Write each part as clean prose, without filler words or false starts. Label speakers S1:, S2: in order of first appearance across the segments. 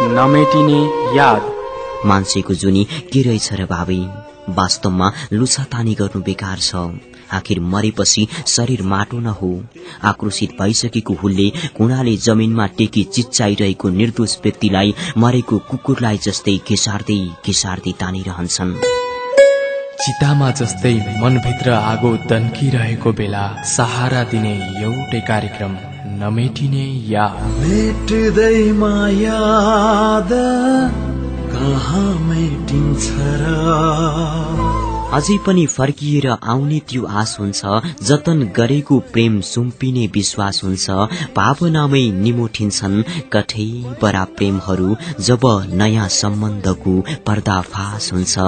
S1: नमेटिने याद।
S2: मान्छेको जुनी के रहेछ र भावी? वास्तवमा लुछातानी गर्नु बेकार छ। आखिर मरेपछि शरीर माटो न हो। आक्रोशित भइसकेको हुलले कुणाले जमिनमा टेकी चिच्चाइरहेको निर्दोष व्यक्तिलाई मरेको कुकुरलाई जस्तै घिसार्दै तानिरहन्छन्।
S1: चितामा जस्तै मनभित्र आगो दन्किरहेको बेला सहारा दिने एउटै कार्यक्रम नमेटिने याद।
S3: मेट्दैमा याद कहाँ मेटिन्छ र?
S2: अझै पनि फर्किएर आउने त्यो आश हुन्छ। जतन गरेको प्रेम सुम्पिने विश्वास हुन्छ। भावनामै निमोठिन्छन् कठै बरा प्रेमहरू जब नयाँ सम्बन्धको पर्दाफास हुन्छ।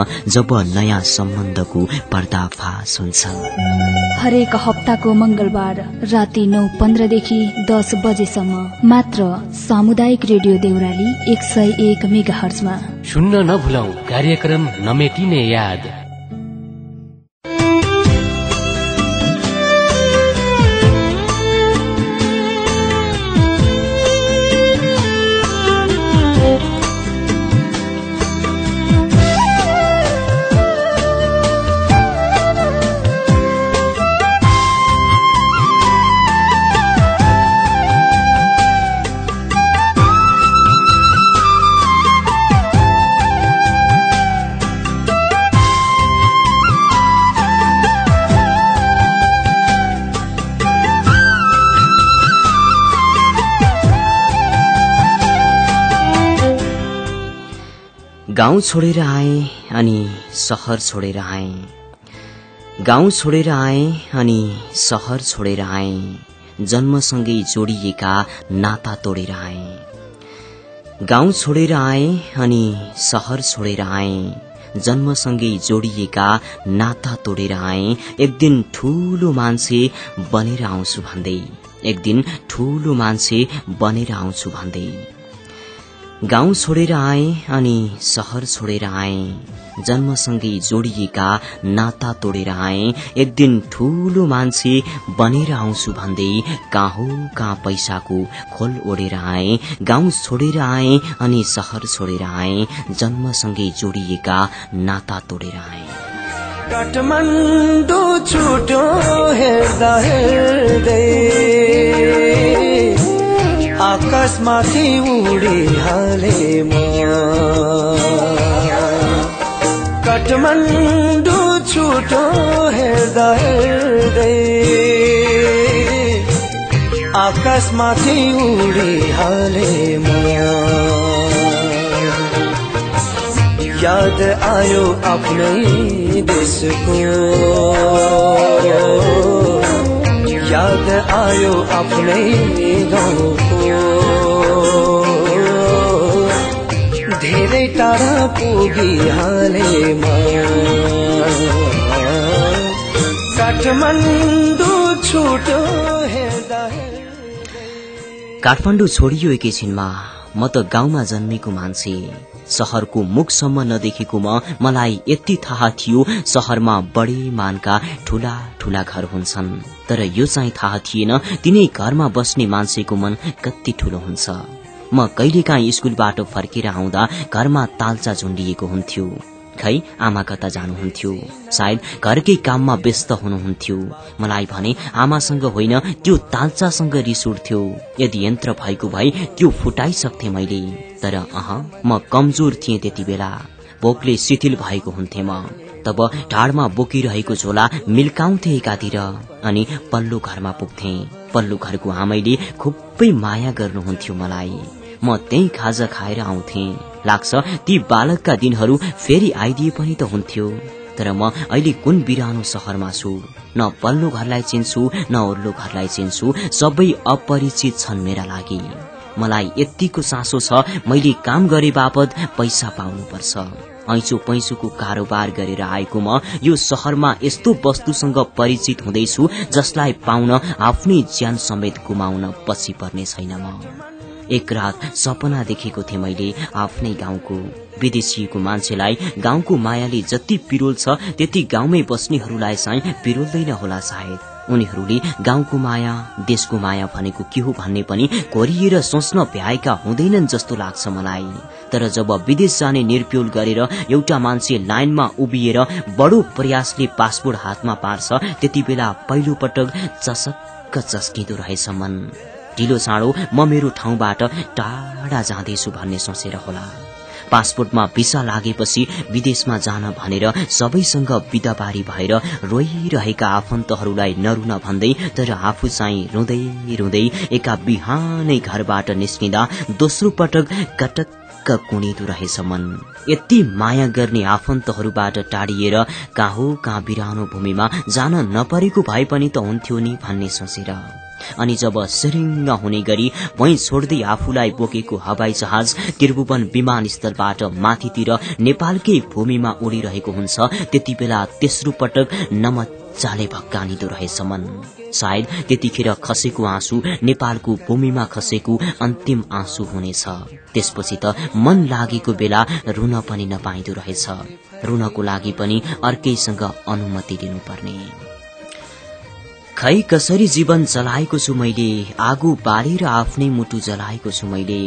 S4: हरेक हप्ताको मंगलबार राति 9:15 देखि 10 बजेसम्म मात्र सामुदायिक रेडियो देउराली 101 मेगाहर्जमा
S5: सुन्न नभुलौ कार्यक्रम नमेटिने याद।
S2: गाउँ छोडेर आए अनि शहर छोडेर आए। गाउँ छोडेर आए अनि शहर छोडेर आए। जन्मसँगै जोडिएका नाता तोडेर आए। गाउँ छोडेर आए अनि शहर छोडेर आए। जन्मसँगै जोडिएका नाता तोडेर आए। एक दिन ठूलो मान्छे बनेर आउँछु भन्दै। गाउँ छोडेर आए अनि शहर छोडेर आए। जन्मसँगै जोडिएका नाता तोडेर आए। एक दिन ठूलो मान्छे बनेर आउँछु भन्दै कहाँ पैसाको खोल ओढेर आए। गाउँ छोडेर आए अनि शहर छोडेर आए। जन्मसँगै जोडिएका नाता तोडेर आए।
S3: काठमाडौँ छुट्यो हेर्दा हेर्दै आकाशमाथि उडिहाले म। काठमाडौँ छुट्यो हेर्दा हेर्दै आकाशमाथि उडिहाले म। याद आयो आफ्नै देशको, याद आयो आफ्नै गाउँको। धेरै टाढा पुगिहाले म। काठमाडौँ छुट्यो हेर्दा।
S2: काठमाडौँ छोडियो एकैछिनमा। म त गाउँमा जन्मेको मान्छे। शहरको मुखसम्म नदेखेको मलाई यति थाहा थियो शहरमा बढी मानका ठूला ठूला घर हुन्छन्। तर यो चाहिँ थाहा थिएन तिनै घरमा बस्ने मान्छेको मन कति ठूलो हुन्छ। म कहिलेकाहीँ स्कुलबाट फर्केर आउँदा घरमा तालचा झुन्डिएको हुन्थ्यो। खै आमा कता जानुहुन्थ्यो? सायद घरकै काममा व्यस्त हुनुहुन्थ्यो। मलाई भने आमासँग होइन त्यो तालचासँग रिस उठ्थ्यो। यदि यन्त्र भएको भए त्यो फुटाइसक्थे मैले। तर म कमजोर थिएँ त्यति बेला। भोकले शिथिल भएको हुन्थे म। तब ढाडमा बोकिरहेको झोला मिल्काउँथे एकातिर अनि पल्लो घरमा पुग्थे। पल्लो घरको आमैले खुबै माया गर्नुहुन्थ्यो मलाई। म त्यही खाजा खाएर आउँथे। लाग्छ ती बालकका दिनहरू फेरि आइदिए पनि त हुन्थ्यो। तर म अहिले कुन बिरानो शहरमा छु। न पल्लो घरलाई चिन्छु न ओर्लो घरलाई चिन्छु। सबै अपरिचित छन् मेरा लागि। मलाई यतिको चासो छ मैले काम गरे बापत पैसा पाउनुपर्छ। ऐचो पैसोको कारोबार गरेर आएको म यो शहरमा यस्तो वस्तुसँग परिचित हुँदैछु जसलाई पाउन आफ्नै ज्यान समेत गुमाउन पछि पर्ने छैन म। एक रात सपना देखेको थिएँ मैले आफ्नै गाउँको। विदेशीको मान्छेलाई गाउँको मायाले जति पिरोल्छ त्यति गाउँमै बस्नेहरूलाई चाहिँ पिरोल्दैन होला सायद। उनीहरूले गाउँको माया देशको माया भनेको के हो भन्ने पनि कोरिएर सोच्न भ्याएका हुँदैनन् जस्तो लाग्छ मलाई। तर जब विदेश जाने निर्प्योल गरेर एउटा मान्छे लाइनमा उभिएर बडो प्रयासले पासपोर्ट हातमा पार्छ त्यति बेला पहिलो पटक चसक्क चस्किँदो रहेछ मन। ढिलो चाँडो म मेरो ठाउँबाट टाढा जाँदैछु भन्ने सोचेर होला। पासपोर्टमा भिसा लागेपछि विदेशमा जान भनेर सबैसँग बिदाबारी भएर रोइरहेका आफन्तहरूलाई नरुन भन्दै तर आफू चाहिँ रुँदै रुँदै एका बिहानै घरबाट निस्किँदा दोस्रो पटक कटक्क कुनिदो रहेछ मन। यति माया गर्ने आफन्तहरूबाट टाढिएर कहाँ बिरानो भूमिमा जान नपरेको भए पनि त हुन्थ्यो नि भन्ने सोचेर। अनि जब सिरिङ्ग हुने गरी वहीँ छोड्दै आफूलाई बोकेको हवाई जहाज त्रिभुवन विमानस्थलबाट माथितिर नेपालकै भूमिमा उडिरहेको हुन्छ त्यति बेला तेस्रो पटक नमज्जाले भक्कानिदो रहेछ मन। सायद त्यतिखेर खसेको आँसु नेपालको भूमिमा खसेको अन्तिम आँसु हुनेछ। त्यसपछि त मन लागेको बेला रुन पनि नपाइदो रहेछ। रुनको लागि पनि अर्कैसँग अनुमति लिनुपर्ने। खै कसरी जीवन चलाएको छु मैले, आगो बालेर आफ्नै मुटु जलाएको छु मैले।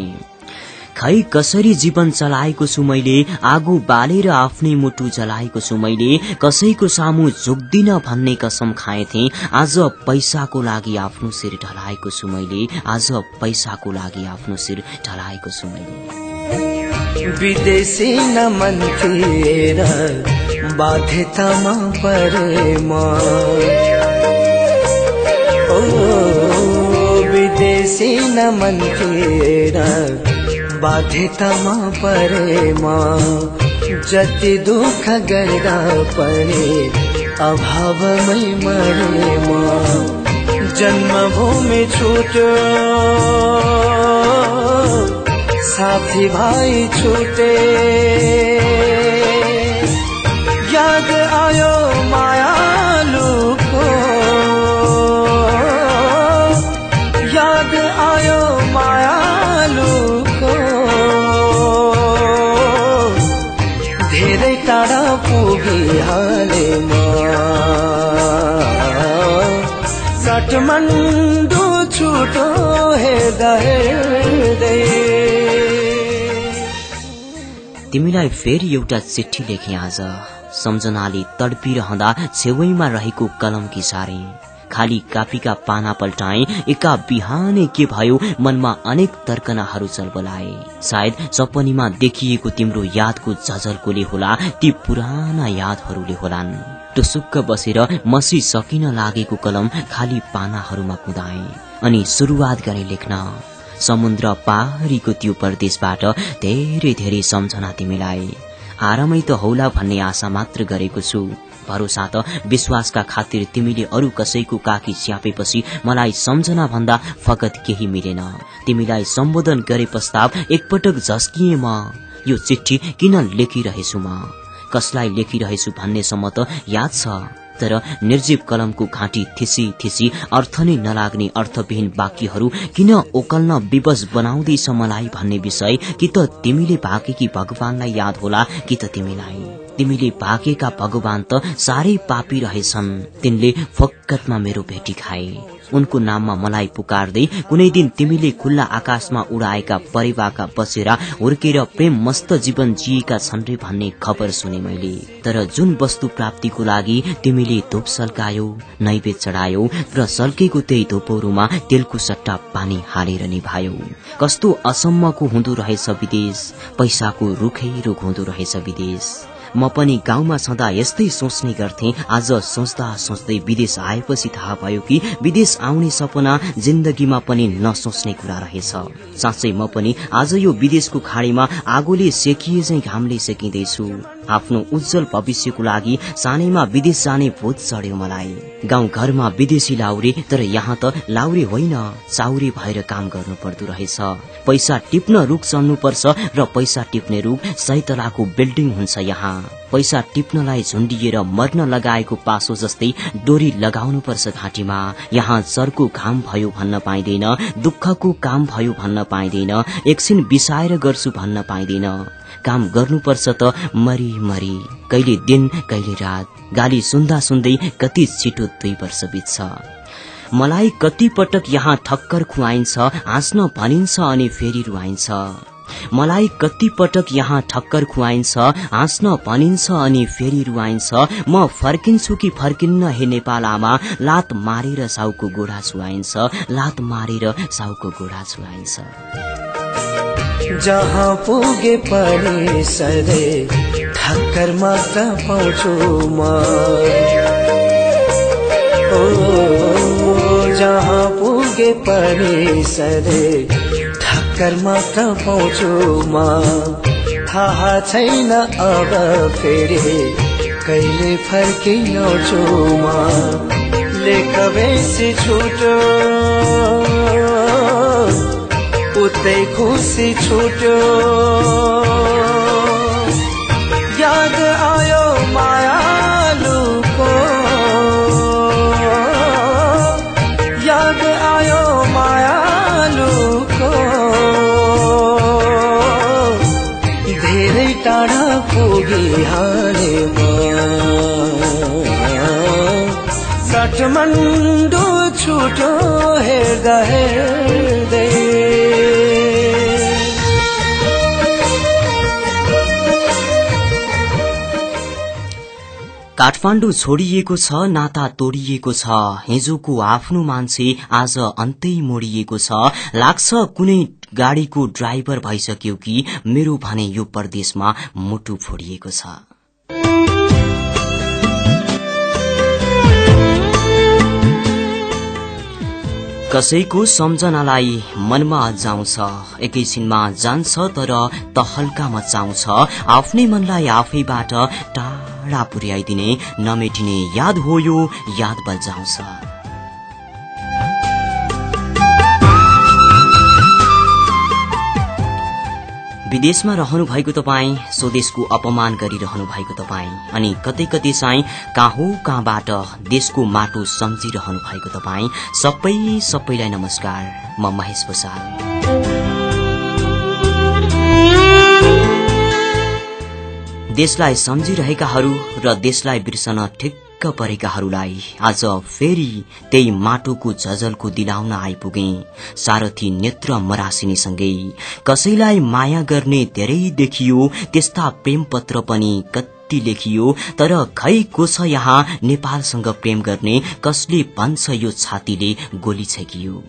S2: खै कसरी जीवन चलाएको छु मैले, आगो बालेर आफ्नै मुटु जलाएको छु मैले। कसैको सामु झुक्दिन भन्ने कसम खाएथे, आज पैसाको लागि आफ्नो शिर ढलाएको छु मैले। आज पैसाको लागि आफ्नो शिर ढलाएको छु मैले।
S3: विदेशी न मन थिएर बाध्यतामा परेमा, विदेशी न मन थिएर बाध्यतामा परेमा। जति दुःख गर्दा पनि अभावमै मरेमा। जन्मभूमि छुट्यो, साथी भाइ छुटे, याद आयो मायालुको, याद आयो मायालुको। धेरै टाढा पुगिहाले म, काठमाडौँ छुटो हेर्दा हेर्दै।
S2: तिमीलाई फेरि एउटा चिठी लेखे आज, सम्झनाले तडपिरहँदा छेउैमा रहेको कलम किसारे। खाली कापीका पाना पल्टाए, एका बिहानै के भयो मनमा अनेक तर्कनाहरू चलबलाए। सायद सपनीमा देखिएको तिम्रो यादको झझल्कोले होला, ती पुराना यादहरूले होलान्। टुसुक्क बसेर मसी सकिन लागेको कलम खाली पानाहरूमा कुदाए अनि सुरुवात गरे लेख्न। समुद्र पारीको त्यो परदेशबाट धेरै धेरै सम्झना तिमीलाई। आरामै त हौला भन्ने आशा मात्र गरेको छु। भरोसा त विश्वासका खातिर तिमीले अरू कसैको काखी च्यापेपछि मलाई सम्झना भन्दा फगत केही मिलेन। तिमीलाई सम्बोधन गरे पश्चात एकपटक झस्किए म। यो चिठी किन लेखिरहेछु म, कसलाई लेखिरहेछु भन्नेसम्म त याद छ, तर निर्जीव कलमको घाँटी थिसी थिसी अर्थ नै नलाग्ने अर्थविहीन वाक्यहरू किन ओकल्न विवश बनाउँदैछ मलाई भन्ने विषय कि त तिमीले भागेकी भगवानलाई याद होला कि त तिमीले भागेका भगवान त साह्रै पापी रहेछन्। तिनले फक्कतमा मेरो भेटी खाए। उनको नाममा मलाई पुकार्दै कुनै दिन तिमीले खुल्ला आकाशमा उडाएका परेवाका बसेरा हुर्केर प्रेम मस्त जीवन जिएका छन् रे भन्ने खबर सुने मैले। तर जुन वस्तु प्राप्तिको लागि तिमीले धूप सल्कायौ, नैवेद्य चढायौ र सल्केको त्यही धूपहरूमा तेलको सट्टा पानी हालेर निभायौ। कस्तो असम्मको हुँदो रहेछ विदेश, पैसाको रुखै रुख हुँदो रहेछ विदेश। म पनि गाउँमा सदा यस्तै सोच्ने गर्थे। आज सोच्दा सोच्दै विदेश आएपछि थाहा भयो कि विदेश आउने सपना जिन्दगीमा पनि नसोच्ने कुरा रहेछ। साँच्चै म पनि आज यो विदेशको खाडीमा आगोले सेकिए झैं घामले सेकिँदैछु। आफ्नो उज्जवल भविष्यको लागि सानैमा विदेश जाने भूत चढ्यो मलाई। गाउँ घरमा विदेशी लाउरे, तर यहाँ त लाउरे होइन, चाउरे भएर काम गर्नु पर्दो रहेछ। पैसा टिप्न रुख चढ्नु पर्छ र पैसा टिप्ने रुख 100 तलाको बिल्डिङ हुन्छ यहाँ। पैसा टिप्नलाई झुन्डिएर मर्न लगाएको पासो जस्तै डोरी लगाउनुपर्छ घाँटीमा। यहाँ चर्को घाम भयो भन्न पाइँदैन, दुःखको काम भयो भन्न पाइँदैन, एकछिन बिसाएर गर्छु भन्न पाइँदैन। काम गर्नुपर्छ त मरी मरी, कहिले दिन कहिले रात। गाली सुन्दा सुन्दै कति छिटो 2 वर्ष बित्छ। मलाई कति पटक यहाँ ठक्कर खुवाइन्छ, हाँस्न भनिन्छ अनि फेरि रुवाइन्छ। मलाई कति पटक यहाँ ठक्कर खुवाइन्छ, हाँस्न भनिन्छ अनि फेरि रुवाइन्छ। म फर्किन्छु कि फर्किन्न हे नेपाल आमा, लात मारेर साउको गोडा छुवाइन्छ, लात मारेर साउको गोडा छुवाइन्छ।
S3: जहाँ पुगे पनि सधैँ ठक्कर मात्र पाउँछु म। जहाँ पुगे पनि सधैँ ठक्कर मात्र पाउँछु म। थाहा छैन अब फेरि कहिले फर्किन्छु म। लेख बेसी छुट्यो उतै खुसी छुट्यो। याद आयो मायालुको, याद आयो मायालुको। धेरै टाढा पुगिहाले म। काठमाडौँ छुट्यो हेर्दा हेर्दै।
S2: काठमाडौँ छोडिएको छ, नाता तोडिएको छ। हिजोको आफ्नो मान्छे आज अन्तै मोडिएको छ। लाग्छ कुनै गाडीको ड्राइभर भइसक्यो कि मेरो भने यो परदेशमा मुटु फोडिएको छ। कसैको सम्झनालाई मनमा अझाउँछ, एकैछिनमा जान्छ तर तहल्का मचाउँछ। आफ्नै मनलाई आफैबाट टाढा पुर्याइदिने नमेटिने याद हो यो, याद बजाउँछ। विदेशमा रहनु भएको तपाईं, स्वदेशको अपमान गरिरहनु भएको तपाईं, अनि कतै कतै चाहिँ कहाँबाट देशको माटो सम्झिरहनु भएको तपाईं, सबैलाई नमस्कार। म महेश भूषाल। देशलाई सम्झिरहेकाहरू र देशलाई बिर्सन ठिक्क परेकाहरूलाई आज फेरि त्यही माटोको झझलको दिलाउन आइपुगे। सारथी नेत्र मरासिनीसँगै कसैलाई माया गर्ने धेरै देखियो, त्यस्ता प्रेम पत्र पनि कति लेखियो। तर खै को छ यहाँ नेपालसँग प्रेम गर्ने, कसले भन्छ यो छातीले गोली छेकियो।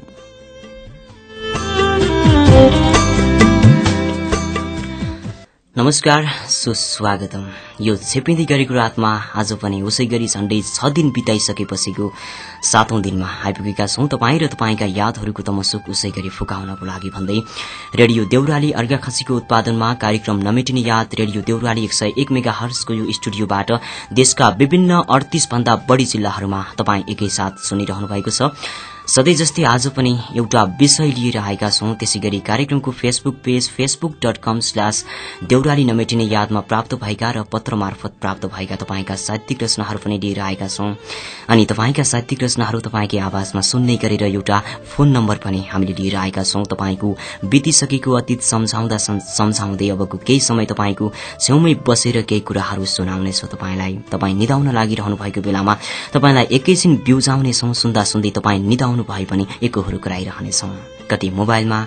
S2: नमस्कार, सुस्वागतम। यो छेपिँदै गरेको रातमा आज पनि उसै गरी झण्डै 6 दिन बिताइसकेपछिको 7औं दिनमा आइपुगेका छौं। तपाईँ र तपाईँका यादहरूको तमसुक उसै गरी फुकाउनको लागि भन्दै रेडियो देउराली अर्घाखाँचीको उत्पादनमा कार्यक्रम नमेटिने याद रेडियो देउराली 101 मेगाहर्जको यो स्टुडियोबाट देशका विभिन्न 38 भन्दा बढ़ी जिल्लाहरूमा तपाईँ एकैसाथ सुनिरहनु भएको छ। सधैँ जस्तै आज पनि एउटा विषय लिएर आएका छौं। त्यसैगरी कार्यक्रमको फेसबुक पेज facebook.com/देउराली नमेटिने यादमा प्राप्त भएका र पत्र मार्फत प्राप्त भएका तपाईका साहित्यिक रचनाहरू पनि लिएर आएका छौं। अनि तपाईका साहित्यिक रचनाहरू तपाईकै आवाजमा सुन्ने गरेर एउटा फोन नम्बर पनि हामीले लिएर आएका छौं। तपाईको बितिसकेको अतीत सम्झाउँदै अबको केही समय तपाईको छेउमै बसेर केही कुराहरू सुनाउनेछ तपाईलाई। तपाई निदाउन लागिरहनु भएको बेलामा तपाईलाई एकैछिन ब्युजाउनेछौं। सुन्दा सुन्दै तपाई निदाउनु भए पनि एकोहोरो कराइरहनेछौं। कतै मोबाइलमा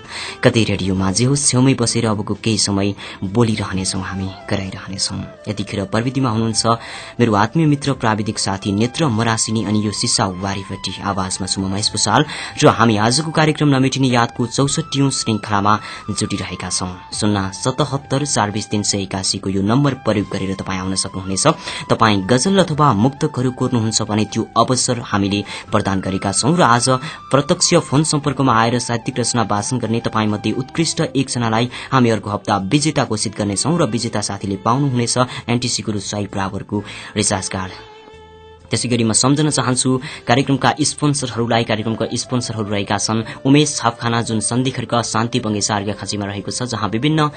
S2: कतै रेडियोमा जे होस् छेउमै बसेर अबको केही समय बोलिरहनेछौं, हामी कराइरहनेछौं। यतिखेर प्रविधिमा हुनुहुन्छ मेरो आत्मीय मित्र प्राविधिक साथी नेत्र मरासिनी अनि यो सिसा वारीपट्टि आवाजमा छु महेश भूषाल र हामी आजको कार्यक्रम नमेटिने यादको 64औं श्रृंखलामा जुटिरहेका छौं। 077 420 381 को यो नम्बर प्रयोग गरेर तपाईँ आउन सक्नुहुनेछ। तपाईँ गजल अथवा मुक्तकहरू कोर्नुहुन्छ भने त्यो अवसर हामीले प्रदान गरेका छौं र आज प्रत्यक्ष फोन सम्पर्कमा आएर साहित्यिक रचना वाचन गर्ने तपाईँ मध्ये उत्कृष्ट एकजनालाई हामी अर्को हप्ता विजेता घोषित गर्नेछौं र विजेता साथीले पाउनुहुनेछ एनटीसी गुरु 100 बराबरको रिचार्ज कार्ड। त्यसैगरी म सम्झन चाहन्छु कार्यक्रमका स्पोन्सरहरू रहेका छन् उमेश छापखाना जुन सन्धिखर्क शान्ति बगैँचा अर्घाखाँचीमा रहेको छ, जहाँ विभिन्न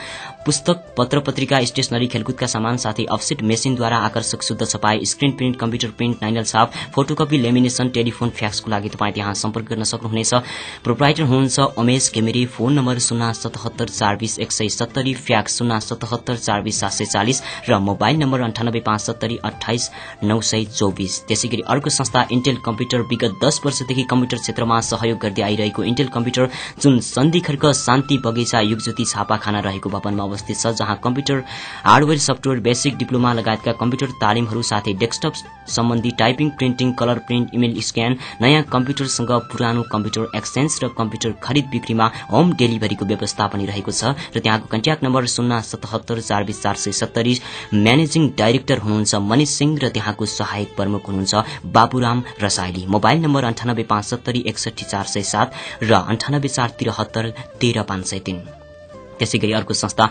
S2: पुस्तक पत्र पत्रिका स्टेशनरी खेलकुदका सामान साथै अफसेट मेसिनद्वारा आकर्षक शुद्ध छपाई स्क्रिन प्रिन्ट कम्प्युटर प्रिन्ट नाइनल छाप फोटोकपी लेमिनेसन टेलिफोन फ्याक्सको लागि तपाईँ त्यहाँ सम्पर्क गर्न सक्नुहुनेछ। प्रोप्राइटर हुनुहुन्छ Umesh Ghimire. Phone number 077 420 170 fax 077 420 740 र मोबाइल नम्बर 98 570 28 924। त्यसैगरी अर्को संस्था इन्टेल कम्प्युटर विगत 10 वर्षदेखि कम्प्युटर क्षेत्रमा सहयोग गर्दै आइरहेको इन्टेल कम्प्युटर जुन सन्धिखर्क शान्ति बगैँचा युगज्योति छापाखाना रहेको भवनमा अवस्थित छ, जहाँ computer hardware software basic diploma लगायतका कम्प्युटर तालिमहरू साथै डेस्कटप सम्बन्धी typing printing colour print email scan नयाँ कम्प्युटरसँग पुरानो कम्प्युटर एक्सचेन्ज र कम्प्युटर खरिद बिक्रीमा होम डेलिभरीको व्यवस्था पनि रहेको छ र त्यहाँको कन्ट्याक्ट नम्बर 077 420 470। म्यानेजिङ डाइरेक्टर हुनुहुन्छ मनिष सिंह र त्यहाँको सहायक प्रमुख हुनुहुन्छ बाबुराम रसाइली। मोबाइल नम्बर 98 570 61 407 र 98 473 13 503। त्यसैगरी अर्को संस्था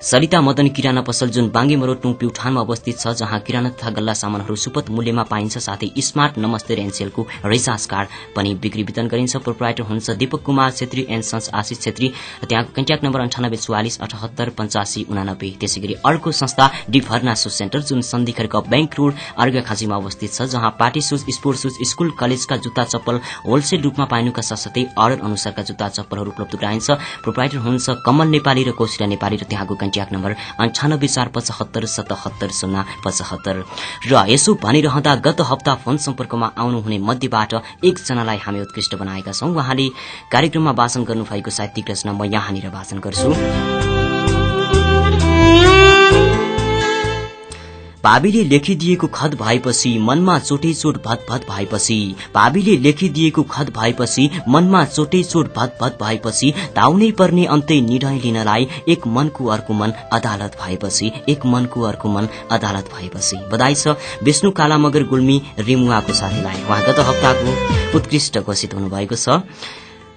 S2: सरिता मदन किराना पसल जुन बाङ्गेमरो टुङ प्युठानमा अवस्थित छ, जहाँ किराना तथा गल्ला सामानहरू सुपथ मूल्यमा पाइन्छ, साथै स्मार्ट नमस्ते रेन्सेलको रिचार्ज कार्ड पनि बिक्री वितरण गरिन्छ। प्रोप्राइटर हुनुहुन्छ दीपक कुमार छेत्री एन्ड सन्स आशिष छेत्री। त्यहाँको कन्ट्याक्ट नम्बर 98 44 78 85 89। त्यसैगरी अर्को संस्था डिभर्ना शूज सेन्टर जुन सन्धिखर्क बैंक रोड अर्घाखाँचीमा अवस्थित छ, जहाँ party shoes sport shoes school कलेजका जुत्ता चप्पल होलसेल रूपमा पाइनुका साथसाथै अर्डर अनुसारका जुत्ता चप्पलहरू उपलब्ध गराइन्छ। प्रोप्राइटर हुनुहुन्छ कमल नेपाली र कौशिला नेपाली र त्यहाँको कन्ट्याक्ट नम्बर 98 475 77 075। र यसो भनिरहँदा गत हप्ता फोन सम्पर्कमा आउनुहुने मध्येबाट एकजनालाई हामी उत्कृष्ट बनाएका छौं। उहाँले कार्यक्रममा वाचन गर्नुभएको साहित्यिक रचना म यहाँनिर वाचन गर्छु। भाबीले लेखिदिएको खत भएपछि मनमा चोटै चोट भतभत भएपछि भाबीले लेखिदिएको खत भएपछि मनमा चोटै चोट भतभत भएपछि धाउनै पर्ने अन्तै निर्णय लिनलाई एक मनको अर्को मन अदालत भएपछि एक मनको अर्को मन अदालत भएपछि। बधाई छ विष्णु काला मगर गुल्मी रिमुवाको साथीलाई, उहाँ गत हप्ताको उत्कृष्ट घोषित हुनुभएको छ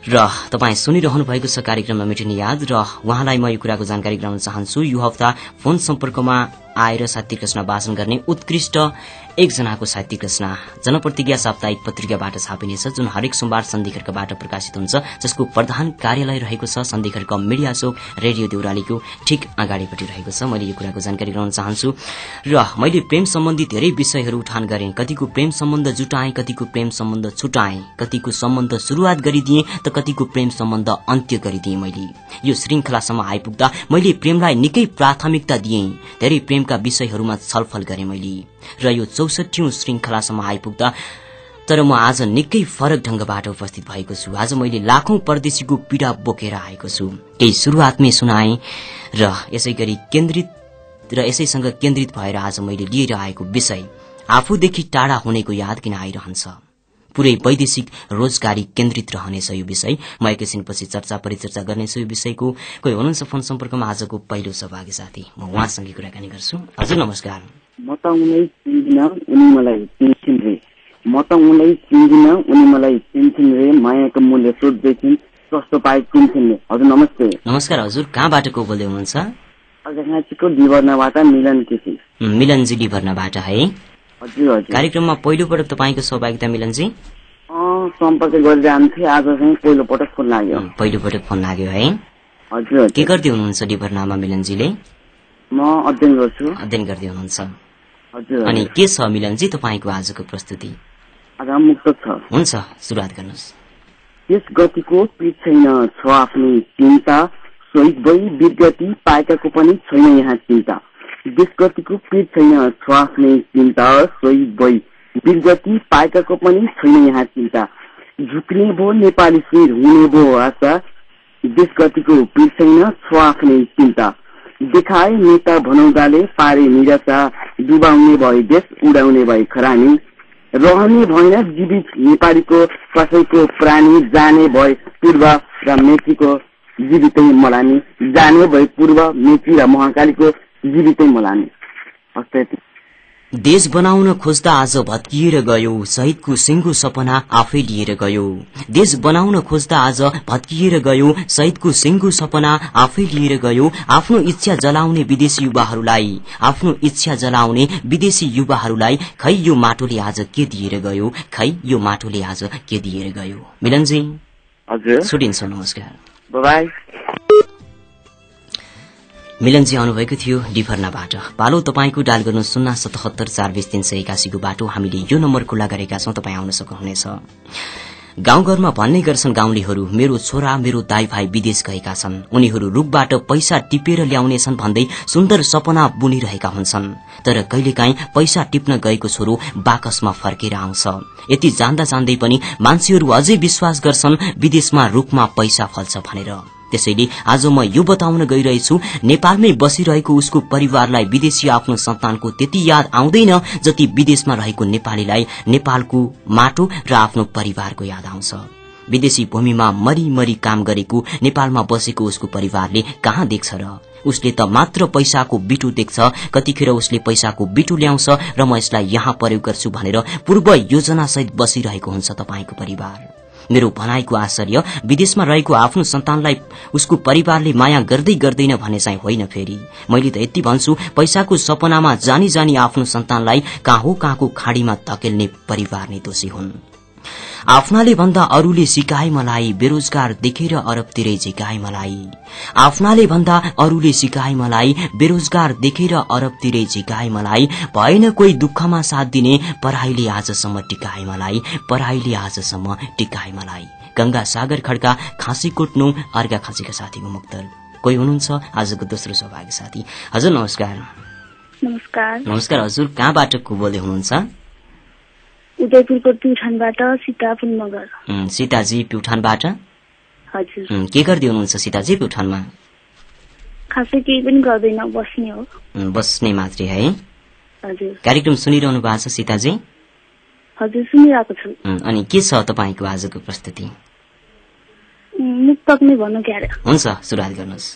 S2: र तपाईँ सुनिरहनु भएको छ कार्यक्रममा मेटिने याद। र उहाँलाई म यो कुराको जानकारी गराउन चाहन्छु, यो हप्ता फोन सम्पर्कमा आएर साहित्यिक रचना वाचन गर्ने उत्कृष्ट एकजनाको साहित्यिक रचना जनप्रतिज्ञा साप्ताहिक पत्रिकाबाट छापिनेछ, जुन हरेक सोमबार सन्धिखर्कबाट प्रकाशित हुन्छ, जसको प्रधान कार्यालय रहेको छ सन्धिखर्क मिडिया चौक रेडियो देउरालीको ठिक अगाडिपट्टि रहेको छ। मैले यो कुराको जानकारी गराउन चाहन्छु। र मैले प्रेम सम्बन्धी धेरै विषयहरू उठान गरेँ, कतिको प्रेम सम्बन्ध जुटाएँ, कतिको प्रेम सम्बन्ध छुटाएँ, कतिको सम्बन्ध शुरूआत गरिदिएँ त कतिको प्रेम सम्बन्ध अन्त्य गरिदिएँ। मैले यो श्रृंखलासम्म आइपुग्दा मैले प्रेमलाई निकै प्राथमिकता दिएँ, धेरै प्रेमका विषयहरूमा छलफल गरेँ मैले। र यो 64औं श्रृंखलासम्म आइपुग्दा तर म आज निकै फरक ढंगबाट उपस्थित भएको छु। आज मैले लाखौं परदेशीको पीडा बोकेर आएको छु। केही शुरूआतमै सुनाएँ र यसैगरी यसैसँग केन्द्रित भएर आज मैले लिएर आएको विषय आफूदेखि टाढा हुनेको याद किन आइरहन्छ। पुरै वैदेशिक रोजगारी केन्द्रित रहनेछ यो विषय। म एकैछिनपछि चर्चा परिचर्चा गर्नेछु यो विषयको। कोही हुनुहुन्छ फोन सम्पर्कमा आजको पहिलो सहभागी साथी, म उहाँसँगै कुराकानी गर्छु। हजुर नमस्कार।
S6: म त उनलाई चिन्दिन उनी मलाई चिन्छन् रे, म त उनलाई चिन्दिन उनी मलाई चिन्छन् रे, मायाको मूल्य सोध्दैछन् कस्तो पाए चिन्छन् रे। हजुर नमस्ते।
S2: नमस्कार हजुर, कहाँबाट को बोल्दै हुनुहुन्छ?
S6: अर्घाखाँचीको डिभर्नाबाट मिलन केसी।
S2: मिलनजी डिभर्नाबाट है।
S6: हजुर हजुर।
S2: कार्यक्रममा पहिलो पटक तपाईँको सहभागिता मिलनजी?
S6: सम्पर्क गरिरहन्थे, आज चाहिँ पहिलो पटक फोन लाग्यो।
S2: पहिलो पटक फोन लाग्यो है।
S6: हजुर।
S2: के गर्दै हुनुहुन्छ डिभर्नामा मिलनजीले?
S6: म अध्ययन गर्छु।
S2: अध्ययन गर्दै हुनुहुन्छ।
S6: हजुर।
S2: अनि के छ मिलनजी तपाईँको आजको प्रस्तुति?
S6: आज मुक्त छ।
S2: हुन्छ, सुरुवात गर्नुहोस्।
S6: त्यस गतिको पीठ छैन छ आफ्नै चिन्ता, शहीद भई वीरगति पाएकाको पनि छैन यहाँ चिन्ता। देश गतिको पीठ छैन छ आफ्नै चिन्ता, शहीद भई वीरगति पाएकाको पनि छैन यहाँ चिन्ता। झुक्ने भो नेपाली शिर हुने भो आशा, देश गतिको पीठ छैन छ आफ्नै चिन्ता। देखाए नेता भनाउँदाले पारे निराशा, डुबाउने भए देश उडाउने भए खरानी। रहने भएन जीवित नेपालीको कसैको प्राणी, जाने भए पूर्व र मेचीको जीवितै मलानी, जाने भए पूर्व मेची र महाकालीको जीवितै मलानी।
S2: देश बनाउन खोज्दा आज भत्किएर गयो शहीदको सिङ्गो सपना आफै लिएर गयो देश बनाउन खोज्दा आज भत्किएर गयो शहीदको सिङ्गो सपना आफै लिएर गयो आफ्नो इच्छा जलाउने विदेशी युवाहरूलाई खै यो माटोले आज के दिएर गयो मिलनजी
S6: हजुर
S2: सुटिन्छ नमस्कार
S6: बाइ
S2: मिलनजी आउनुभएको थियो डिफर्नाबाट पालो तपाईको डायल गर्नु 077432381 को बाटो हामीले यो नम्बर खुल्ला गरेका छौं तपाई आउन सक्नुहुनेछ गाउँघरमा भन्ने गर्छन् गाउँलेहरू मेरो छोरा मेरो दाइ भाइ विदेश गएका छन् उनीहरू रुखबाट पैसा टिपेर ल्याउनेछन् भन्दै सुन्दर सपना बुनिरहेका हुन्छन् तर कहिलेकाहीँ पैसा टिप्न गएको छोरो बाकसमा फर्केर आउँछ यति जान्दा जान्दै पनि मान्छेहरू अझै विश्वास गर्छन् विदेशमा रुखमा पैसा फल्छ भनेर त्यसैले आज म यो बताउन गइरहेछु नेपालमै बसिरहेको उसको परिवारलाई विदेशी आफ्नो सन्तानको त्यति याद आउँदैन जति विदेशमा रहेको नेपालीलाई नेपालको माटो र आफ्नो परिवारको याद आउँछ विदेशी भूमिमा मरी काम गरेको नेपालमा बसेको उसको परिवारले कहाँ देख्छ र उसले त मात्र पैसाको बिटु देख्छ कतिखेर उसले पैसाको बिटु ल्याउँछ र म यसलाई यहाँ प्रयोग गर्छु भनेर पूर्व योजना सहित बसिरहेको हुन्छ तपाईको परिवार मेरो भनाइको आश्चर्य विदेशमा रहेको आफ्नो सन्तानलाई उसको परिवारले माया गर्दै गर्दैन भन्ने चाहिँ होइन फेरि मैले त यति भन्छु पैसाको सपनामा जानी आफ्नो सन्तानलाई कहाँको खाडीमा धकेल्ने परिवार नै दोषी हुन् आफ्नाले भन्दा अरूले सिकाए मलाई बेरोजगार देखेर अरबतिरै झिकाए मलाई आफ्नाले भन्दा अरूले सिकाए मलाई बेरोजगार देखेर अरबतिरै झिकाए मलाई भएन कोही दुःखमा साथ दिने पढाइले आजसम्म टिकाए मलाई गंगा सागर खड्का खाँसीकोट नौ अर्घा खाँचीका साथीको मुक्तल कोही हुनुहुन्छ आजको दोस्रो सौभाग्य साथी हजुर नमस्कार नमस्कार हजुर कहाँबाट को बोल्दै हुनुहुन्छ
S7: उदयपुरको प्युठानबाट सीता मगर
S2: सीताजी प्युठानबाट
S7: हजुर
S2: के गर्दै हुनुहुन्छ सीताजी प्युठानमा
S7: खासै केही पनि गर्दैन बस्ने हो
S2: बस्ने मात्रै है
S7: हजुर
S2: कार्यक्रम सुनिरहनु भएको छ सीताजी
S7: हजुर सुनिरहेको छु
S2: अनि के छ तपाईको आजको प्रस्तुति
S7: मुक्तक नै भन्नु क्यारे
S2: हुन्छ सुरुवात गर्नुहोस्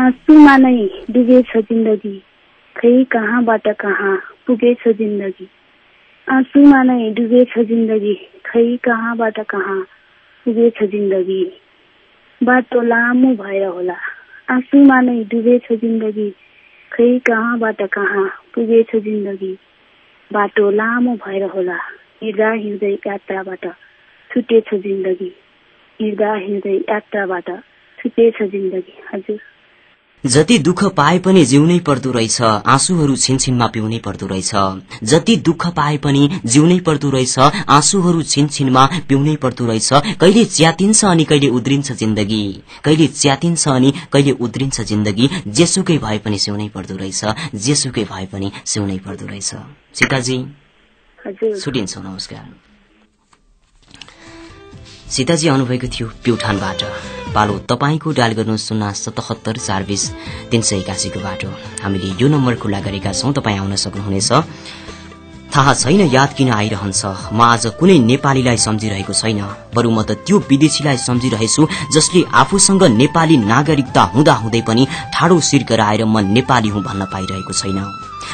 S7: आँसुमा नै डुबेछ जिन्दगी खै कहाँबाट कहाँ पुगेछ जिन्दगी आँसुमा नै डुबेछ जिन्दगी खै कहाँबाट कहाँ पुगेछ जिन्दगी बाटो लामो भएर होला आँसुमा नै डुबेछ जिन्दगी खै कहाँबाट कहाँ पुगेछ जिन्दगी बाटो लामो भएर होला हिँड्दा हिँड्दै यात्राबाट छुटेछ जिन्दगी हिँड्दा हिँड्दै यात्राबाट छुटेछ जिन्दगी हजुर
S2: जति दुःख पाए पनि जिउनै पर्दो रहेछ आँसुहरू छिनछिनमा पिउनै पर्दो रहेछ जति दुःख पाए पनि जिउनै पर्दो रहेछ आँसुहरू छिनछिनमा पिउनै पर्दो रहेछ कहिले च्यातिन्छ अनि कहिले उद्रिन्छ जिन्दगी जेसुकै भए पनि सिउनै पर्दो रहेछ सीताजी छुटिन्छ नमस्कार सीताजी आउनुभएको थियो प्युठानबाट पालो तपाईको डायल गर्नु 077420381 को बाटो हामीले यो नम्बर खुल्ला गरेका छौं तपाई आउन सक्नुहुनेछ थाहा छैन याद किन आइरहन्छ म आज कुनै नेपालीलाई सम्झिरहेको छैन बरु म त त्यो विदेशीलाई सम्झिरहेछु जसले आफूसँग नेपाली नागरिकता हुँदा हुँदै पनि ठाडो शिर गराएर म नेपाली हुँ भन्न पाइरहेको छैन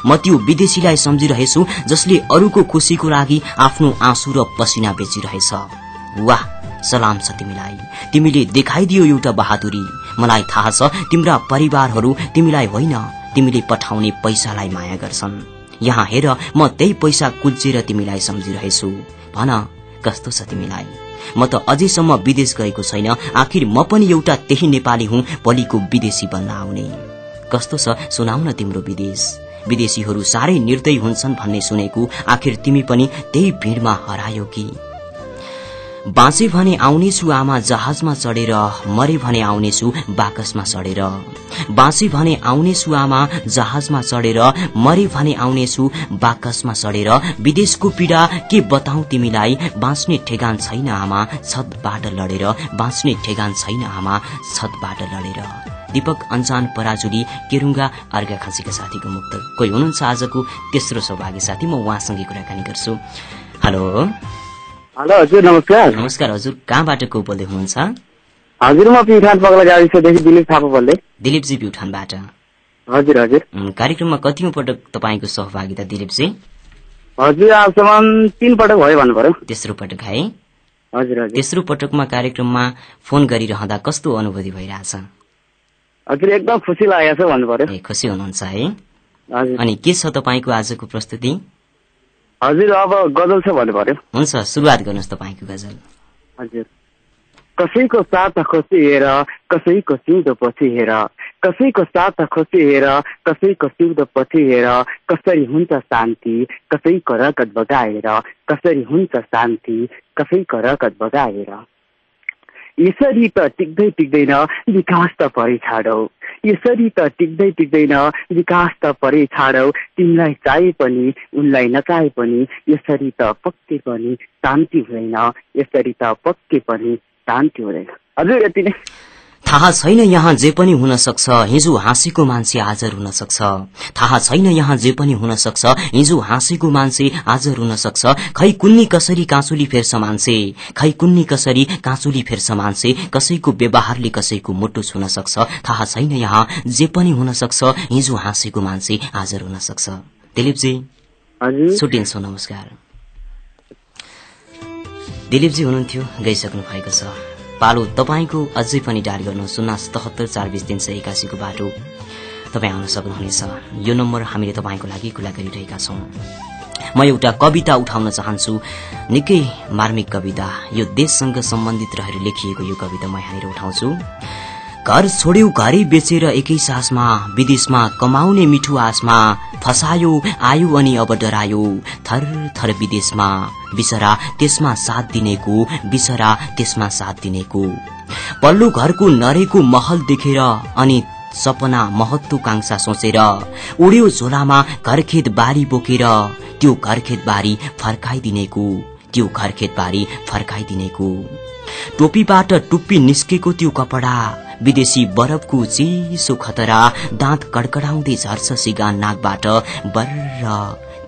S2: म त्यो विदेशीलाई सम्झिरहेछु जसले अरूको खुशीको लागि आफ्नो आँसु र पसिना बेचिरहेछ वाह सलाम छ तिमीलाई तिमीले देखाइदियो एउटा बहादुरी मलाई थाहा छ तिम्रा परिवारहरू तिमीलाई होइन तिमीले पठाउने पैसालाई माया गर्छन् यहाँ हेर म त्यही पैसा कुल्चेर तिमीलाई सम्झिरहेछु भन कस्तो छ तिमीलाई म त अझैसम्म विदेश गएको छैन आखिर म पनि एउटा त्यही नेपाली हुँ भोलिको विदेशी बन्न आउने कस्तो छ सुनाउन तिम्रो विदेशीहरू साह्रै निर्दयी हुन्छन् भन्ने सुनेको आखिर तिमी पनि त्यही भिडमा हरायो कि बाँचे भने आउनेछु आमा जहाजमा चढेर मरे भने आउनेछु बाकसमा चढेर बाँचे भने आउनेछु आमा जहाजमा चढेर मरे भने आउनेछु बाकसमा चढेर विदेशको पीडा के बताउँ तिमीलाई बाँच्ने ठेगान छैन आमा छतबाट लडेर दीपक अन्जान पराजुली केरुङ्गा अर्घा खाँचीका साथीको मुक्त कोही हुनुहुन्छ आजको तेस्रो सौभाग्य साथी म उहाँसँगै कुराकानी गर्छु हेलो
S6: हजुर
S2: नमस्कार हजुर कहाँबाट को बोल्दै हुनुहुन्छ
S6: हजुर म प्युठान पगला गाविसदेखि दिलीप थापा बोल्दै
S2: दिलीपजी प्युठानबाट
S6: हजुर हजुर।
S2: कार्यक्रममा कतिौं पटक तपाईँको सहभागिता दिलीपजी?
S6: हजुर आजसम्म 3 पटक भयो भन्नु पर्यो।
S2: तेस्रो पटक है?
S6: हजुर हजुर।
S2: तेस्रो पटकमा कार्यक्रममा फोन गरिरहँदा कस्तो अनुभूति भइरहेछ?
S6: हजुर एकदम खुसी लागेको छ भन्नु पर्यो।
S2: ए खुसी हुनुहुन्छ है?
S6: हजुर।
S2: अनि के छ तपाईँको आजको प्रस्तुति?
S6: हजुर अब गजल छ भन्नु पर्यो।
S2: हुन्छ सुरुवात गर्नुहोस् तपाईँको गजल।
S6: हजुर। कसैको साथ खोसी हेर कसैको सिउँदो पछि हेर कसैको साथ खोसी हेर कसैको सिउँदो पछि हेर कसरी हुन्छ शान्ति कसैको रगत बगाएर कसरी हुन्छ शान्ति कसैको रगत बगाएर यसरी त टिक्दै टिक्दैन विकास त परे छाडौ यसरी त टिक्दै टिक्दैन विकास त परे छाडौ तिमीलाई चाहे पनि उनलाई नचाहे पनि यसरी त पक्कै पनि शान्ति हुँदैन यसरी त पक्कै पनि शान्ति हुँदैन। हजुर यति नै।
S2: थाहा छैन यहाँ जे पनि हुन सक्छ हिजो हाँसेको मान्छे आज रुन सक्छ थाहा छैन यहाँ जे पनि हुन सक्छ हिजो हाँसेको मान्छे आज रुन सक्छ खै कुन्नी कसरी काँचुली फेर्छ मान्छे खै कुन्नी कसरी काँचुली फेर्छ मान्छे कसैको व्यवहारले कसैको मुटु छुन सक्छ थाहा छैन यहाँ जे पनि हुन सक्छ हिजो हाँसेको मान्छे आज रुन सक्छ। दिलीपजी छुट्टिन्छौँ, नमस्कार। दिलीपजी हुनुहुन्थ्यो, गइसक्नु भएको छ। पालो तपाईको अझै पनि डायल गर्नु 077420381 को बाटो तपाई आउन सक्नुहुनेछ। यो नम्बर हामीले तपाईको लागि कुरा गरिरहेका छौं। म एउटा कविता उठाउन चाहन्छु, निकै मार्मिक कविता। यो देशसँग सम्बन्धित रहेर लेखिएको यो कविता म यहाँनिर उठाउँछु। घर छोड्यौ घरै बेचेर एकै सासमा विदेशमा कमाउने मिठो आसमा फसायो आयो अनि अब डरायो थर थर विदेशमा बिसरा त्यसमा साथ दिनेको बिसरा त्यसमा साथ दिनेको पल्लो घरको नरेको महल देखेर अनि सपना महत्वाकांक्षा सोचेर उड्यो झोलामा घरखेत बारी बोकेर त्यो घरखेत बारी फर्काइदिनेको त्यो घरखेत बारी फर्काइदिनेको टोपीबाट टुप्पी निस्केको त्यो कपडा विदेशी बरफको चिसो खतरा दाँत कडकडाउँदै झर्छ सिगान नाकबाट बर्र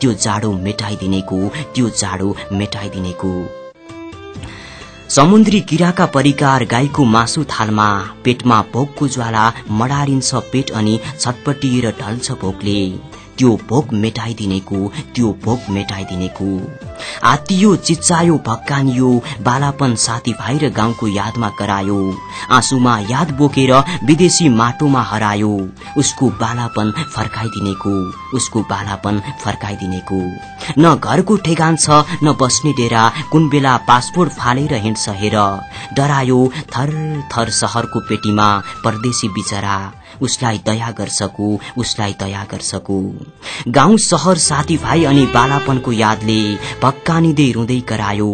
S2: त्यो जाडो मेटाइदिनेको त्यो जाडो मेटाइदिनेको समुद्री किराका परिकार गाईको मासु थालमा पेटमा भोकको ज्वाला मडारिन्छ पेट अनि छटपटिएर ढल्छ भोकले त्यो भोक मेटाइदिनेको त्यो भोक मेटाइदिनेको आतियो चिच्चायो भक्कानियो बालापन साथीभाइ र गाउँको यादमा करायो आँसुमा याद बोकेर विदेशी माटोमा हरायो उसको बालापन फर्काइदिनेको उसको बालापन फर्काइदिनेको न घरको ठेगान छ न बस्ने डेरा कुन बेला पासपोर्ट फालेर हिँड्छ हेर डरायो थर थर शहरको पेटीमा परदेशी बिचरा उसलाई दया गर्छको उसलाई दया गर्छको गाउँ शहर साथीभाइ अनि बालापनको यादले भक्कानिँदै रुँदै करायो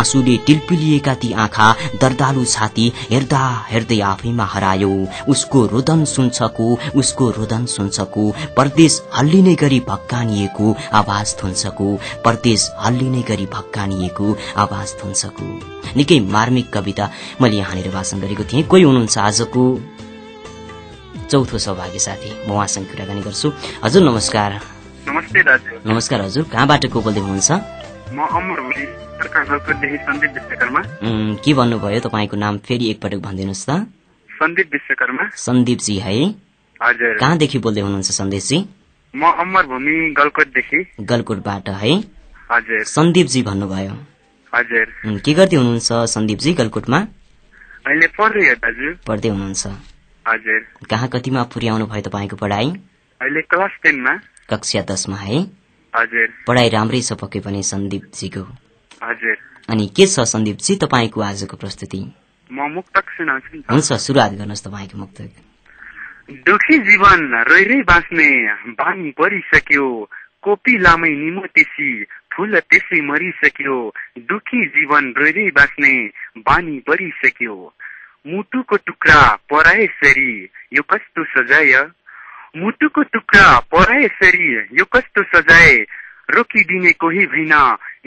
S2: आँसुले टिलपिलिएका ती आँखा दर्दालु छाती हेर्दा हेर्दै आफैमा हरायो उसको रोदन सुन्छको उसको रोदन सुन्छको परदेश हल्लिने गरी भक्कानिएको आवाज थुन्छको परदेश हल्लिने गरी भक्कानिएको आवाज थुन्छको। निकै मार्मिक कविता मैले यहाँनिर वाचन गरेको थिएँ। कोही हुनुहुन्छ आजको चौथो सहभागी साथी, म उहाँसँग कुराकानी गर्छु। हजुर नमस्कार।
S8: नमस्ते दाजु।
S2: नमस्कार हजुर, कहाँबाट को बोल्दै हुनुहुन्छ?
S8: म अमर हुली सरकारदेखि सन्दीप विश्वकर्मा।
S2: के भन्नुभयो तपाईँको नाम फेरि एकपटक भनिदिनुहोस् त?
S8: सन्दीप विश्वकर्मा।
S2: सन्दीप जी है?
S8: हजुर।
S2: कहाँदेखि बोल्दै हुनुहुन्छ सन्दीप जी?
S8: म अमर भूमि गलकोटदेखि।
S2: गलकोटबाट है?
S8: हजुर।
S2: सन्दीप जी भन्नुभयो?
S8: हजुर।
S2: के गर्दै हुनुहुन्छ सन्दीप जी गलकोटमा?
S8: अहिले पढ्दै हो दाजु।
S2: पढ्दै हुनुहुन्छ?
S8: हजुर।
S2: कहाँ कतिमा पुर्याउनु भयो तपाईँको पढाइ?
S8: अहिले क्लास 10 मा।
S2: कक्षा 10 मा है?
S8: हजुर।
S2: पढाइ राम्रै छ पक्कै पनि सन्दीप जीको।
S8: हजुर।
S2: अनि के छ सन्दीप जी तपाईँको आजको प्रस्तुति?
S8: म मुक्तक सुनाउँछु नि।
S2: हुन्छ, सुरुवात गर्नुहोस् तपाईँको मुक्तक।
S8: दुखी जीवन रोइरै बाँच्ने बानी परिसक्यो कोपी लामै निमो त्यसै फूल त्यसै मरिसक्यो दुखी जीवन रोइरै बाँच्ने बानी परिसक्यो मुटुको टुक्रा पराएसरी यो कस्तो सजाय मुटुको टुक्रा पराएसरी यो कस्तो सजाय रोकिदिने कोही भएन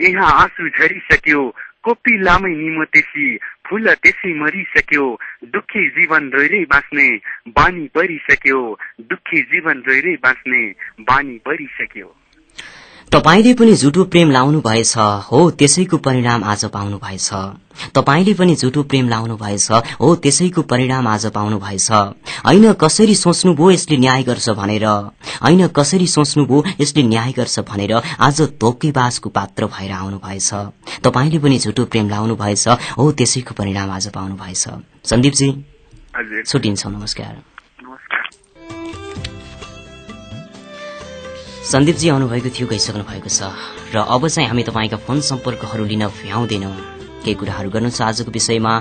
S8: यहाँ आँसु झरिसक्यो कोपी लामै निमो त्यसै फूल त्यसै मरिसक्यो दुखी जीवन रोइरै बाँच्ने बानी परिसक्यो दुखी जीवन रोइरै बाँच्ने बानी परिसक्यो।
S2: तपाईले पनि झुटो प्रेम लाउनु भएछ हो त्यसैको परिणाम आज पाउनु भएछ तपाईले पनि झुटो प्रेम लाउनु भएछ हो त्यसैको परिणाम आज पाउनु भएछ हैन कसरी सोच्नुभयो यसले न्याय गर्छ भनेर हैन कसरी सोच्नुभयो यसले न्याय गर्छ भनेर आज धोकेबाजको पात्र भएर आउनु भएछ तपाईले पनि झुटो प्रेम लाउनु भएछ हो त्यसैको परिणाम आज पाउनु भएछ सन्दीपजी
S8: हजुर
S2: छुट्टिन्छौं नमस्कार सन्दीपजी आउनुभएको थियो गइसक्नु भएको छ र अब चाहिँ हामी तपाईका फोन सम्पर्कहरू लिन भ्याउँदैनौं केही कुराहरू गर्नु छ आजको विषयमा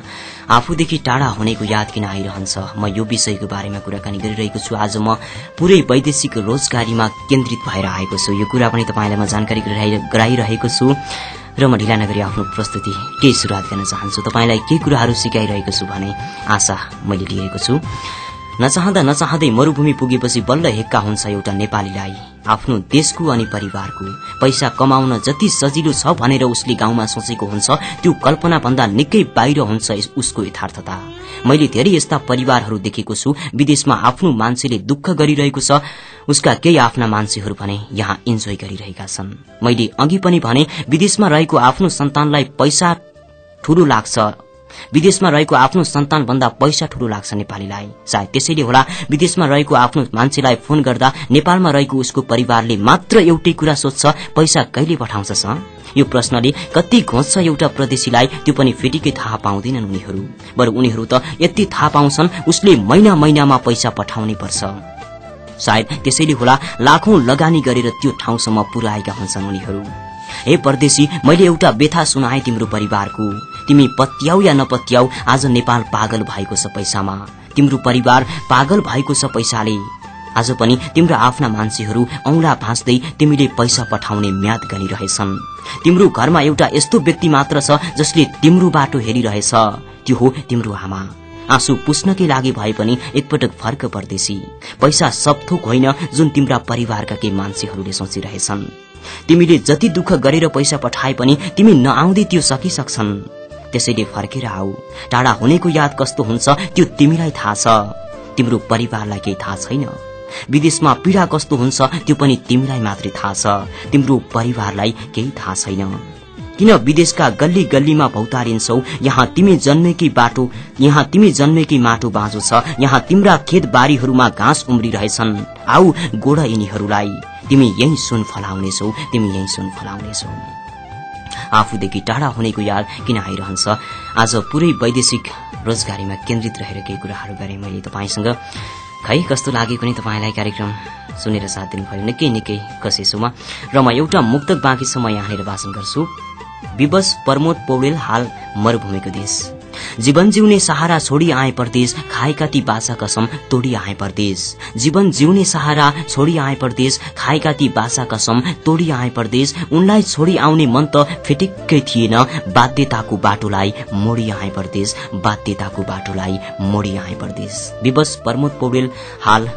S2: आफूदेखि टाढा हुनेको याद किन आइरहन्छ म यो विषयको बारेमा कुराकानी गरिरहेको छु आज म पुरै वैदेशिक रोजगारीमा केन्द्रित भएर आएको छु यो कुरा पनि तपाईलाई म जानकारी गराइरहेको छु र म ढिला नगरी आफ्नो प्रस्तुति केही सुरुवात गर्न चाहन्छु तपाईलाई के कुराहरू सिकाइरहेको छु भने आशा मैले लिएको छु नचाहँदा नचाहँदै मरुभूमि पुगेपछि बल्ल हेक्का हुन्छ एउटा नेपालीलाई आफ्नो देशको अनि परिवारको पैसा कमाउन जति सजिलो छ भनेर उसले गाउँमा सोचेको हुन्छ त्यो कल्पना भन्दा निकै बाहिर हुन्छ उसको यथार्थता मैले धेरै यस्ता परिवारहरू देखेको छु विदेशमा आफ्नो मान्छेले दुःख गरिरहेको छ उसका केही आफ्ना मान्छेहरू भने यहाँ इन्जोय गरिरहेका छन् मैले अघि पनि भने विदेशमा रहेको आफ्नो सन्तानलाई पैसा ठूलो लाग्छ विदेशमा रहेको आफ्नो सन्तान भन्दा पैसा ठूलो लाग्छ नेपालीलाई सायद त्यसैले होला विदेशमा रहेको आफ्नो मान्छेलाई फोन गर्दा नेपालमा रहेको उसको परिवारले मात्र एउटै कुरा सोध्छ पैसा कहिले पठाउँछस् यो प्रश्नले कति घोच्छ एउटा प्रदेशीलाई त्यो पनि फेटिकै थाहा पाउँदैनन् उनीहरू बरु उनीहरू त यति थाहा पाउँछन् उसले महिना महिनामा पैसा पठाउनै पर्छ सायद त्यसैले होला लाखौं लगानी गरेर त्यो ठाउँसम्म पुर्याएका हुन्छन् उनीहरू हे परदेशी मैले एउटा व्यथा सुनाए तिम्रो परिवारको तिमी पत्याउ या नपत्याउ आज नेपाल पागल भएको छ पैसामा तिम्रो परिवार पागल भएको छ पैसाले आज पनि तिम्रो आफ्ना मान्छेहरू औंला भाँच्दै तिमीले पैसा पठाउने म्याद गरिरहेछन् तिम्रो घरमा एउटा यस्तो व्यक्ति मात्र छ जसले तिम्रो बाटो हेरिरहेछ त्यो हो तिम्रो आमा आँसु पुस्नकै लागि भए पनि एकपटक फर्क परदेशी पैसा सब थोक होइन जुन तिम्रा परिवारका केही मान्छेहरूले सोचिरहेछन् तिमीले जति दुःख गरेर पैसा पठाए पनि तिमी नआउँदै त्यो सकिसक्छन् त्यसैले फर्केर आऊ टाढा हुनेको याद कस्तो हुन्छ त्यो तिमीलाई थाहा छ तिम्रो परिवारलाई केही थाहा छैन विदेशमा पीडा कस्तो हुन्छ त्यो पनि तिमीलाई मात्रै थाहा छ तिम्रो परिवारलाई केही थाहा छैन किन विदेशका गल्ली गल्लीमा भौतारिन्छौ यहाँ तिमी जन्मेकी माटो बाँझो छ यहाँ तिम्रा खेत बारीहरूमा घाँस उम्रिरहेछन् आऊ गोड यिनीहरूलाई तिमी यही सुन फलाउनेछौ आफूदेखि टाढा हुनेको याद किन आइरहन्छ आज पुरै वैदेशिक रोजगारीमा केन्द्रित रहेर केही कुराहरू गरे मैले तपाईसँग खै कस्तो लाग्यो पनि तपाईलाई कार्यक्रम सुनेर साथ दिनुभयो निकै कसेसुमा र म एउटा मुक्तक बाँकी छ म यहाँनिर वाचन गर्छु विवश प्रमोद पौडेल हाल मरुभूमिको देश जीवन जिउने सहारा छोडी आए परदेश खाएका ती बाछा कसम तोडी आए परदेश जीवन जिउने सहारा छोडी आए परदेश खाएका ती बाछा कसम तोडी आए परदेश उनलाई छोडी आउने मन त फेटिक्कै थिएन बाध्यताको बाटोलाई मोडी आए परदेश विवश प्रमोद पौडेल हाल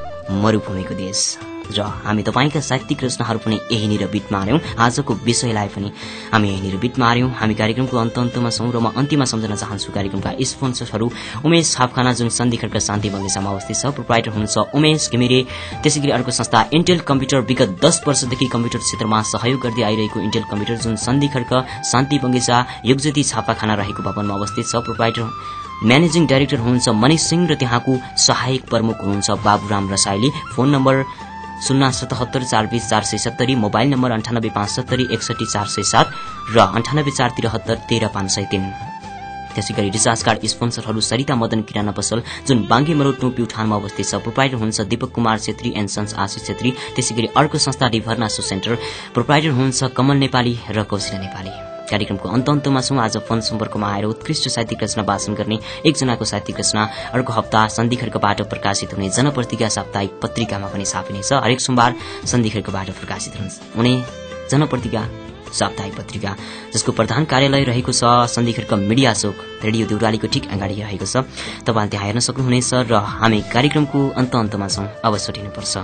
S2: मरुभूमिको देश र हामी तपाईका साहित्यिक रचनाहरू पनि यहीनिर बिट मार्यौं आजको विषयलाई पनि हामी यहीनिर बिट मार्यौं हामी कार्यक्रमको अन्तमा छौं र म अन्तिममा सम्झन चाहन्छु कार्यक्रमका स्पोन्सरहरू उमेश छापखाना जुन सन्धिखर्क शान्ति बगैँचामा अवस्थित छ प्रोप्राइटर हुनुहुन्छ उमेश घिमिरे त्यसैगरी अर्को संस्था इन्टेल कम्प्युटर विगत 10 वर्षदेखि कम्प्युटर क्षेत्रमा सहयोग गर्दै आइरहेको इन्टेल कम्प्युटर जुन सन्धिखर्क शान्ति बगैँचा युगज्योति छापाखाना रहेको भवनमा अवस्थित छ प्रोप्राइटर म्यानेजिङ डाइरेक्टर हुनुहुन्छ मनिष सिंह र त्यहाँको सहायक प्रमुख हुनुहुन्छ Baburam Rasaili phone number 077420470 mobile number 9857761407 र 984773130503 त्यसैगरी रिचार्ज कार्ड स्पोन्सरहरू सरिता मदन किराना पसल जुन बाङ्गे मरोड टु प्युठानमा अवस्थित छ प्रोप्राइटर हुनुहुन्छ दीपक कुमार छेत्री एन्ड सन्स आशिष छेत्री त्यसैगरी अर्को संस्था रिभर्ना सो सेन्टर प्रोप्राइटर हुनुहुन्छ कमल नेपाली र कौशिला नेपाली कार्यक्रमको अन्तमा छौं आज फोन सम्पर्कमा आएर उत्कृष्ट साहित्यिक रचना वाचन गर्ने एकजनाको साहित्यिक रचना अर्को हप्ता सन्धिखर्कबाट प्रकाशित हुने जनपत्रिका साप्ताहिक पत्रिकामा पनि छापिनेछ हरेक सोमबार सन्धिखर्कबाट प्रकाशित हुने जनपत्रिका साप्ताहिक पत्रिका जसको प्रधान कार्यालय रहेको छ सन्धिखर्क मिडिया चोक रेडियो देउरालीको ठिक अगाडि रहेको छ तपाईले त्यहाँ हेर्न सक्नुहुनेछ र हामी कार्यक्रमको अन्तमा छौं अब छुटिनुपर्छ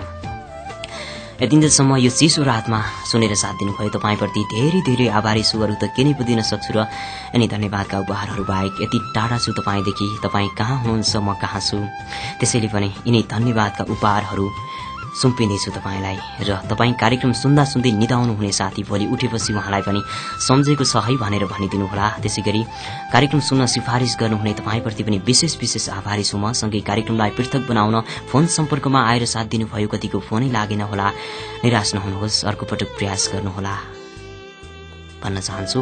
S2: यतिन्जेलसम्म यो चिसो रातमा सुनेर साथ दिनुभयो तपाईप्रति धेरै धेरै आभारी छु अरू त के नै बुझिन सक्छु र यिनी धन्यवादका उपहारहरू बाहेक यति टाढा छु तपाईदेखि तपाई कहाँ हुनुहुन्छ म कहाँ छु त्यसैले पनि यिनी धन्यवादका उपहारहरू सुम्पिनेछु तपाईलाई र तपाईँ कार्यक्रम सुन्दा सुन्दै निदाउनुहुने साथी भोलि उठेपछि उहाँलाई पनि सम्झेको छ है भनेर भनिदिनुहोला। त्यसैगरी कार्यक्रम सुन्न सिफारिस गर्नुहुने तपाईँप्रति पनि विशेष आभारी छु म। सँगै कार्यक्रमलाई पृथक बनाउन फोन सम्पर्कमा आएर साथ दिनुभयो, कतिको फोनै लागेन होला, निराश नहुनुहोस्, अर्को पटक प्रयास गर्नुहोला भन्न चाहन्छु।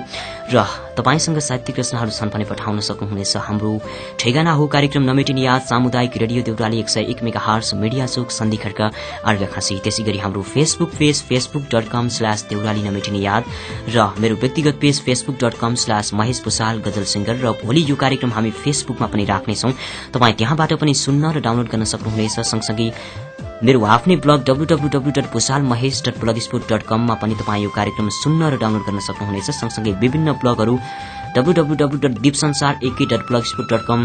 S2: र तपाईसँग साहित्यिक रचनाहरू छन् भने पठाउन सक्नुहुनेछ। हाम्रो ठेगाना हो कार्यक्रम नमेटिने याद, सामुदायिक रेडियो देउराली 101 मेगाहर्ट्ज, मिडिया चोक, सन्धि खड्का, अर्घाखाँची। त्यसैगरी हाम्रो फेसबुक पेज facebook.com/देउराली नमेटिने याद र मेरो व्यक्तिगत पेज facebook.com/महेश भुसाल गजल सिंगर। र भोलि यो कार्यक्रम हामी फेसबुकमा पनि राख्नेछौं, तपाईँ त्यहाँबाट पनि सुन्न र डाउनलोड गर्न सक्नुहुनेछ। सँगसँगै मेरो आफ्नै ब्लग www.bhusalmahesh.blogspot.com मा पनि तपाईँ यो कार्यक्रम सुन्न र डाउनलोड गर्न सक्नुहुनेछ। सँगसँगै विभिन्न ब्लगहरू www.dipsansar ak.blogspot.com,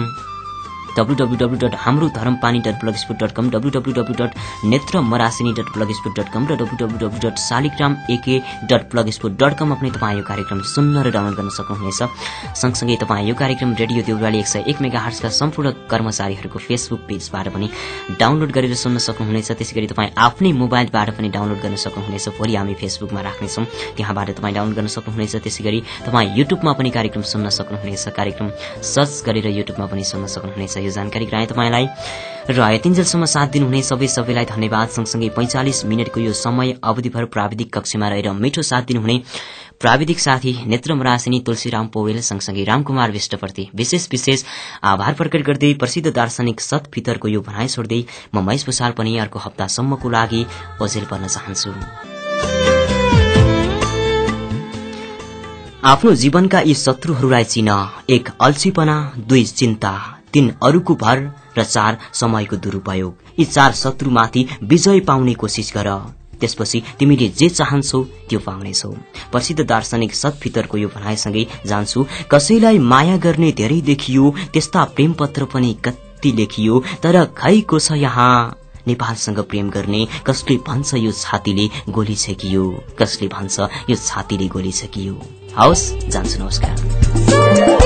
S2: www.hamrodharmpani.blogspot.com, www.netramarasini.blogspot.com र www.saligramak.blogspot.com मा पनि तपाईँ यो कार्यक्रम सुन्न र डाउनलोड गर्न सक्नुहुनेछ। सँगसँगै तपाईँ यो कार्यक्रम रेडियो देउराली 101 मेगाहर्ट्जका सम्पूर्ण कर्मचारीहरूको फेसबुक पेजबाट पनि डाउनलोड गरेर सुन्न सक्नुहुनेछ। त्यसैगरी तपाईँ आफ्नै मोबाइलबाट पनि डाउनलोड गर्न सक्नुहुनेछ। भोलि हामी फेसबुकमा राख्नेछौँ, त्यहाँबाट तपाईँ डाउनलोड गर्न सक्नुहुनेछ। त्यसैगरी तपाईँ युट्युबमा पनि कार्यक्रम सुन्न सक्नुहुनेछ, कार्यक्रम सर्च गरेर युट्युबमा पनि सुन्न सक्नुहुनेछ। यो जानकारी गराए तपाईलाई र यतिन्जेलसम्म साथ दिनुहुने सबैलाई धन्यवाद। सँगसँगै 45 मिनटको यो समय अवधिभर प्राविधिक कक्षमा रहेर मिठो साथ दिनुहुने प्राविधिक साथी नेत्रम रासिनी, तुलसीराम पौडेल सँगसँगै रामकुमार विष्टप्रति विशेष आभार प्रकट गर्दै प्रसिद्ध दार्शनिक सत फितरको यो भनाइ छोड्दै म महेश भुसाल पनि अर्को हप्तासम्मको लागि ओझेल पर्न चाहन्छु। आफ्नो जीवनका यी शत्रुहरूलाई चिन। 1 अल्छीपना, 2 चिन्ता, 3 अरूको भर र 4 समयको दुरूपयोग। यी 4 शत्रुमाथि विजय पाउने कोसिस गर, त्यसपछि तिमीले जे चाहन्छौ त्यो पाउनेछौ। प्रसिद्ध दार्शनिक सतफितरको यो भनाइसँगै जान्छु। कसैलाई माया गर्ने धेरै देखियो, त्यस्ता प्रेम पत्र पनि कति लेखियो, तर खैको छ यहाँ नेपालसँग प्रेम गर्ने। कसले भन्छ यो छातीले गोली छेकियो, कसले भन्छ यो छातीले गोली छेकियो। हवस्, जान्छु, नमस्कार।